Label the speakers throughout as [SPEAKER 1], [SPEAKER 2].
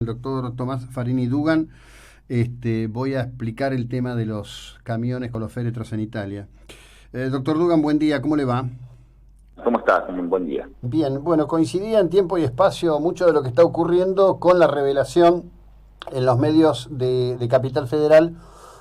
[SPEAKER 1] El doctor Tomás Farini Dugan. Voy a explicar el tema de los camiones con los féretros en Italia. Doctor Dugan, buen día, ¿cómo le va?
[SPEAKER 2] ¿Cómo estás? Un buen día.
[SPEAKER 1] Bien, bueno, coincidía en tiempo y espacio mucho de lo que está ocurriendo con la revelación en los medios de Capital Federal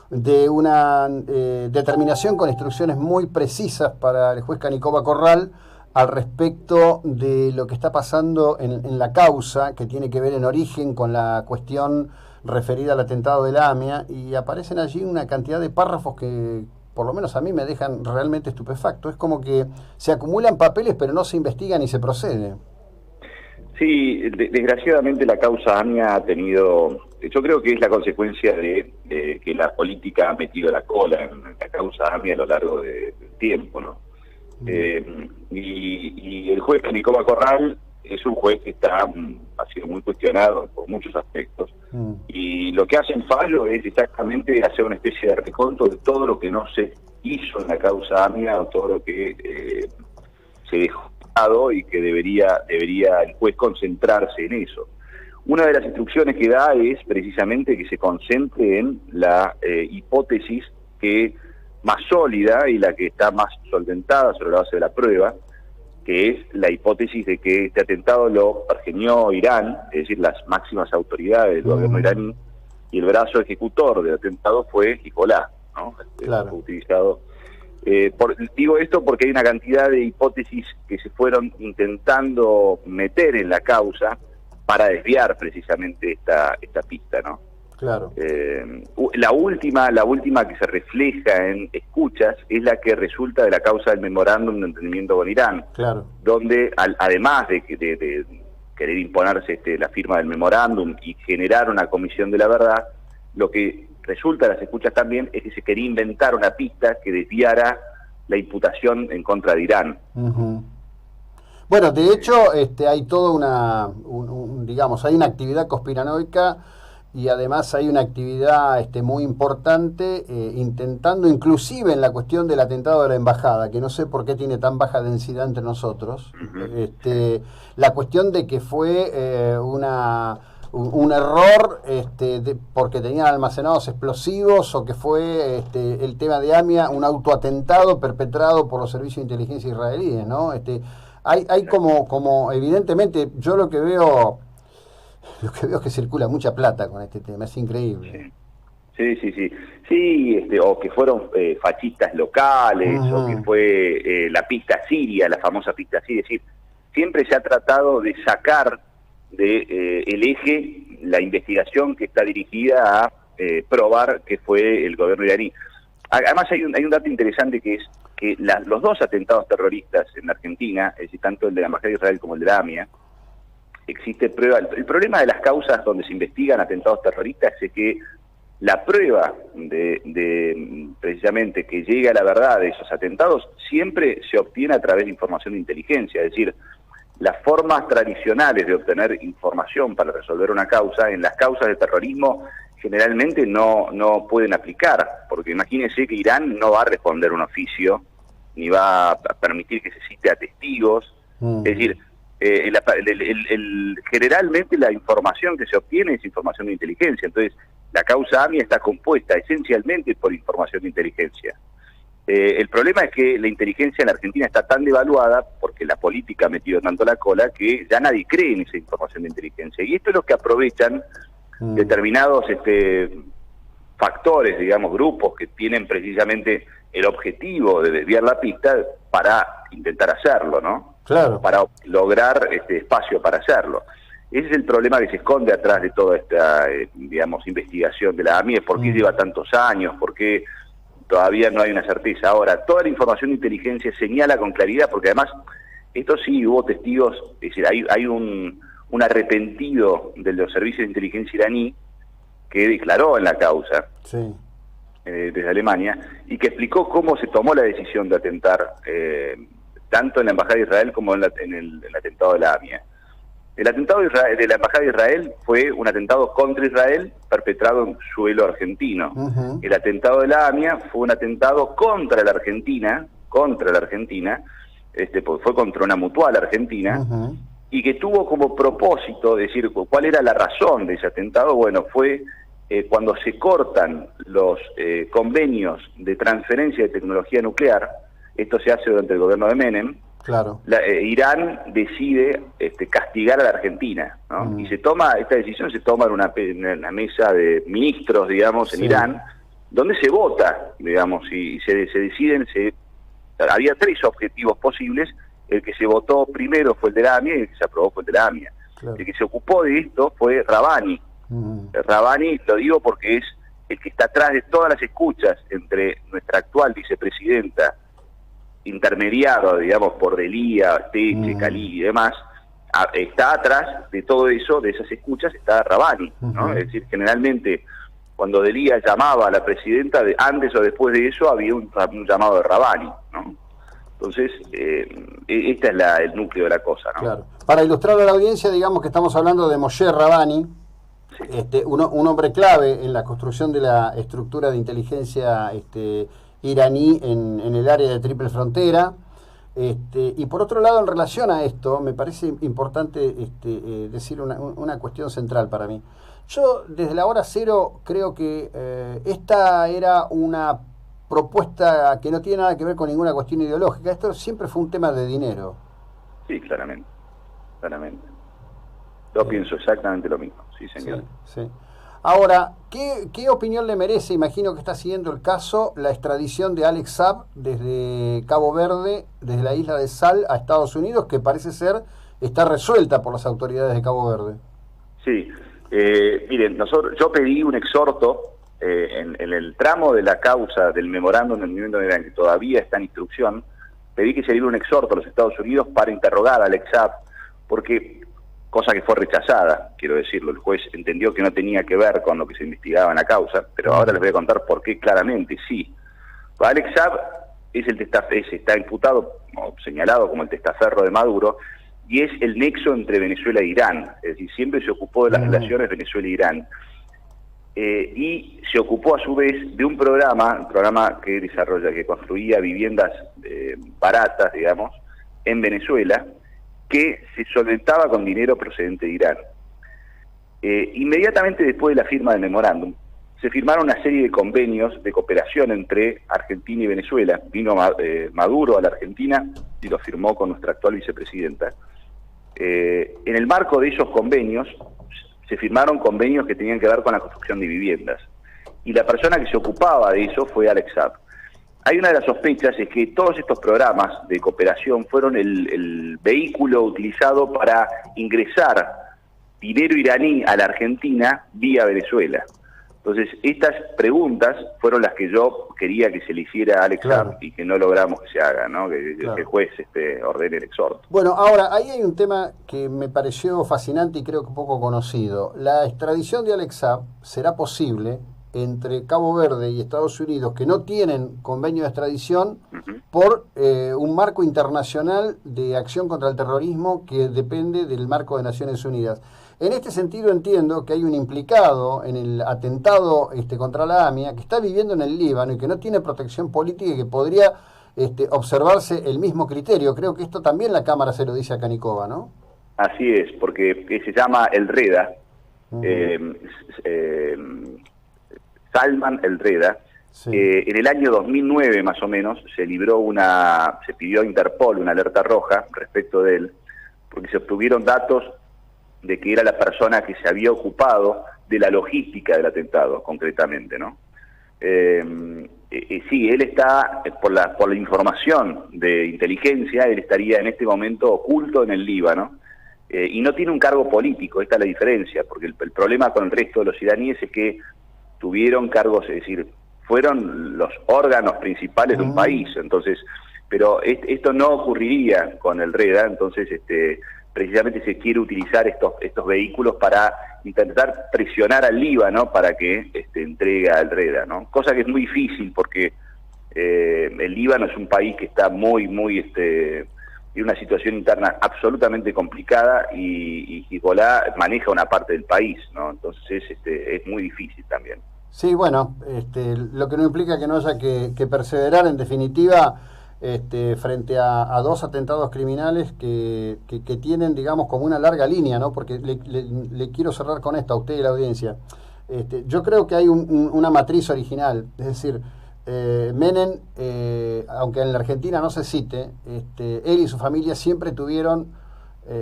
[SPEAKER 1] de una determinación con instrucciones muy precisas para el juez Canicoba Corral al respecto de lo que está pasando en la causa, que tiene que ver en origen con la cuestión referida al atentado de la AMIA, y aparecen allí una cantidad de párrafos que por lo menos a mí me dejan realmente estupefacto. Es como que se acumulan papeles pero no se investiga ni se procede.
[SPEAKER 2] Sí, desgraciadamente la causa AMIA ha tenido, yo creo que es la consecuencia de que la política ha metido la cola en la causa AMIA a lo largo del tiempo, ¿no? Y el juez Canicoba Corral es un juez que ha sido muy cuestionado por muchos aspectos, y lo que hace en fallo es exactamente hacer una especie de reconto de todo lo que no se hizo en la causa AMIA, o todo lo que se dejó y que debería el juez concentrarse en eso. Una de las instrucciones que da es precisamente que se concentre en la hipótesis que más sólida y la que está más solventada sobre la base de la prueba, que es la hipótesis de que este atentado lo pergeñó Irán, es decir, las máximas autoridades del gobierno iraní, y el brazo ejecutor del atentado fue Hezbollah, ¿no?
[SPEAKER 1] Claro.
[SPEAKER 2] Fue utilizado. Digo esto porque hay una cantidad de hipótesis que se fueron intentando meter en la causa para desviar precisamente esta pista, ¿no?
[SPEAKER 1] Claro.
[SPEAKER 2] La última que se refleja en escuchas es la que resulta de la causa del memorándum de entendimiento con Irán,
[SPEAKER 1] Claro.
[SPEAKER 2] donde además de querer imponerse la firma del memorándum y generar una comisión de la verdad, lo que resulta de las escuchas también es que se quería inventar una pista que desviara la imputación en contra de Irán.
[SPEAKER 1] Bueno, de hecho, hay toda digamos, hay una actividad conspiranoica y además hay una actividad muy importante intentando, inclusive en la cuestión del atentado de la embajada, que no sé por qué tiene tan baja densidad entre nosotros, la cuestión de que fue un error porque tenían almacenados explosivos, o que fue el tema de AMIA, un autoatentado perpetrado por los servicios de inteligencia israelíes, ¿no? Hay como evidentemente, yo lo que veo es que circula mucha plata con este tema, es increíble.
[SPEAKER 2] Sí, o que fueron fascistas locales, o que fue la pista siria, la famosa pista siria. Es decir, siempre se ha tratado de sacar el eje la investigación que está dirigida a probar que fue el gobierno iraní. Además hay un dato interesante, que es que los dos atentados terroristas en Argentina, es decir, tanto el de la Embajada de Israel como el de la AMIA, existe prueba. El problema de las causas donde se investigan atentados terroristas es que la prueba de precisamente que llegue a la verdad de esos atentados siempre se obtiene a través de información de inteligencia. Es decir, las formas tradicionales de obtener información para resolver una causa, en las causas de terrorismo generalmente no pueden aplicar, porque imagínense que Irán no va a responder un oficio, ni va a permitir que se cite a testigos. Es decir, generalmente la información que se obtiene es información de inteligencia. Entonces, la causa AMIA está compuesta esencialmente por información de inteligencia. El problema es que la inteligencia en la Argentina está tan devaluada, porque la política ha metido tanto la cola, que ya nadie cree en esa información de inteligencia. Y esto es lo que aprovechan determinados factores, digamos, grupos que tienen precisamente el objetivo de desviar la pista para intentar hacerlo, ¿no?
[SPEAKER 1] Claro.
[SPEAKER 2] Para lograr espacio para hacerlo. Ese es el problema que se esconde atrás de toda esta, digamos, investigación de la AMIA. ¿Por qué lleva tantos años? ¿Por qué todavía no hay una certeza? Ahora, toda la información de inteligencia señala con claridad, porque además, esto sí hubo testigos, es decir, hay un arrepentido de los servicios de inteligencia iraní que declaró en la causa, desde Alemania, y que explicó cómo se tomó la decisión de atentar tanto en la Embajada de Israel como en el atentado de la AMIA. El atentado de la Embajada de Israel fue un atentado contra Israel perpetrado en suelo argentino. El atentado de la AMIA fue un atentado contra la Argentina, fue contra una mutual argentina, y que tuvo como propósito, decir, ¿cuál era la razón de ese atentado? Bueno, fue cuando se cortan los convenios de transferencia de tecnología nuclear. Esto se hace durante el gobierno de Menem.
[SPEAKER 1] Claro.
[SPEAKER 2] Irán decide castigar a la Argentina, ¿no? Y esta decisión se toma en una mesa de ministros, digamos, en Irán, donde se vota, digamos, y se deciden, había 3 objetivos posibles. El que se votó primero fue el de la AMIA y el que se aprobó fue el de la AMIA. Claro. El que se ocupó de esto fue Rabbani. Rabbani, lo digo porque es el que está atrás de todas las escuchas entre nuestra actual vicepresidenta, intermediado, digamos, por Delía, Teche, Khalil y demás. Está atrás de todo eso, de esas escuchas, está Rabbani, ¿no? Es decir, generalmente cuando Delía llamaba a la presidenta, antes o después de eso había un llamado de Rabbani, ¿no? Entonces, este es el núcleo de la cosa, ¿no?
[SPEAKER 1] Claro. Para ilustrar a la audiencia, digamos que estamos hablando de Moshe Rabbani, un hombre clave en la construcción de la estructura de inteligencia iraní en el área de Triple Frontera. Y por otro lado, en relación a esto, me parece importante decir una cuestión central para mí. Yo, desde la hora cero, creo que esta era una propuesta que no tiene nada que ver con ninguna cuestión ideológica. Esto siempre fue un tema de dinero.
[SPEAKER 2] Sí, claramente. Yo pienso exactamente lo mismo, sí, señor.
[SPEAKER 1] Sí. Ahora, ¿qué opinión le merece? Imagino que está siguiendo el caso, la extradición de Alex Saab desde Cabo Verde, desde la isla de Sal a Estados Unidos, que parece ser está resuelta por las autoridades de Cabo Verde.
[SPEAKER 2] Sí, miren, yo pedí un exhorto en el tramo de la causa del memorándum del movimiento de Irán, que todavía está en instrucción. Pedí que se diera un exhorto a los Estados Unidos para interrogar a Alex Saab, porque, cosa que fue rechazada, quiero decirlo, el juez entendió que no tenía que ver con lo que se investigaba en la causa, pero ahora les voy a contar por qué claramente sí. Alex Saab está imputado, o señalado como el testaferro de Maduro, y es el nexo entre Venezuela e Irán, es decir, siempre se ocupó de las relaciones Venezuela-Irán. Y se ocupó a su vez de un programa que construía viviendas baratas, digamos, en Venezuela, que se solventaba con dinero procedente de Irán. Inmediatamente después de la firma del memorándum, se firmaron una serie de convenios de cooperación entre Argentina y Venezuela. Vino Maduro a la Argentina y lo firmó con nuestra actual vicepresidenta. En el marco de esos convenios, se firmaron convenios que tenían que ver con la construcción de viviendas. Y la persona que se ocupaba de eso fue Alex Saab. Hay una de las sospechas, es que todos estos programas de cooperación fueron el vehículo utilizado para ingresar dinero iraní a la Argentina vía Venezuela. Entonces, estas preguntas fueron las que yo quería que se le hiciera a Alex Saab y que no logramos que se haga, ¿no? Que el juez ordene el exhorto.
[SPEAKER 1] Bueno, ahora, ahí hay un tema que me pareció fascinante y creo que poco conocido. La extradición de Alex Saab será posible entre Cabo Verde y Estados Unidos, que no tienen convenio de extradición, por un marco internacional de acción contra el terrorismo que depende del marco de Naciones Unidas. En este sentido entiendo que hay un implicado en el atentado contra la AMIA que está viviendo en el Líbano y que no tiene protección política y que podría observarse el mismo criterio. Creo que esto también la Cámara se lo dice a Canicova, ¿no?
[SPEAKER 2] Así es, porque se llama el Reda, Salman el Reda. Sí. En el año 2009 más o menos se pidió a Interpol una alerta roja respecto de él, porque se obtuvieron datos de que era la persona que se había ocupado de la logística del atentado, concretamente, ¿no? Sí, él está, por la información de inteligencia, él estaría en este momento oculto en el Líbano, y no tiene un cargo político. Esta es la diferencia, porque el problema con el resto de los iraníes es que tuvieron cargos, es decir, fueron los órganos principales de un país, entonces, pero esto no ocurriría con el Reda. Entonces precisamente se quiere utilizar estos vehículos para intentar presionar al Líbano para que entregue al Reda, ¿no? Cosa que es muy difícil porque el Líbano es un país que está muy en una situación interna absolutamente complicada y Hezbollah maneja una parte del país, ¿no? Entonces es muy difícil también.
[SPEAKER 1] Sí, bueno, lo que no implica que no haya que perseverar. En definitiva, frente a dos atentados criminales que tienen, digamos, como una larga línea, ¿no? Porque le quiero cerrar con esto a usted y a la audiencia. Yo creo que hay una matriz original, es decir, Menem, aunque en la Argentina no se cite, él y su familia siempre tuvieron,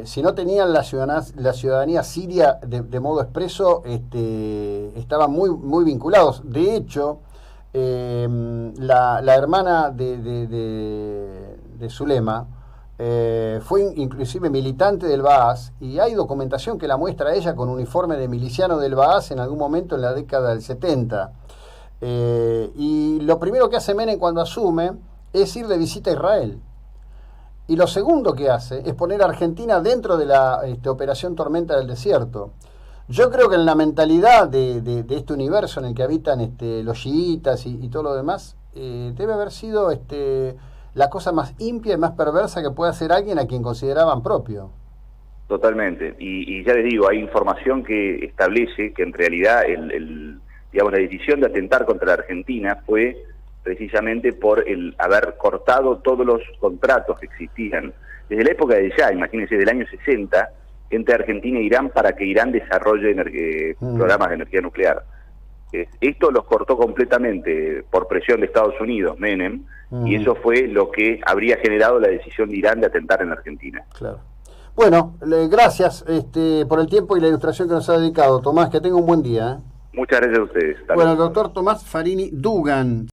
[SPEAKER 1] si no tenían la ciudadanía siria de modo expreso, estaban muy vinculados. De hecho, la hermana de Zulema fue inclusive militante del Baas, y hay documentación que la muestra a ella con uniforme de miliciano del Baas en algún momento en la década del 70. Y lo primero que hace Menem cuando asume es ir de visita a Israel. Y lo segundo que hace es poner a Argentina dentro de la operación Tormenta del Desierto. Yo creo que en la mentalidad de este universo en el que habitan los chiitas y todo lo demás, debe haber sido la cosa más impia y más perversa que puede hacer alguien a quien consideraban propio.
[SPEAKER 2] Totalmente. Y ya les digo, hay información que establece que en realidad digamos, la decisión de atentar contra la Argentina fue precisamente por el haber cortado todos los contratos que existían. Desde la época de ya, imagínense, del año 60, entre Argentina e Irán para que Irán desarrolle programas de energía nuclear. Esto los cortó completamente por presión de Estados Unidos, Menem, y eso fue lo que habría generado la decisión de Irán de atentar en la Argentina.
[SPEAKER 1] Claro. Bueno, gracias por el tiempo y la ilustración que nos ha dedicado, Tomás, que tenga un buen día.
[SPEAKER 2] Muchas gracias a ustedes.
[SPEAKER 1] Bueno, el doctor Tomás Farini Dugan.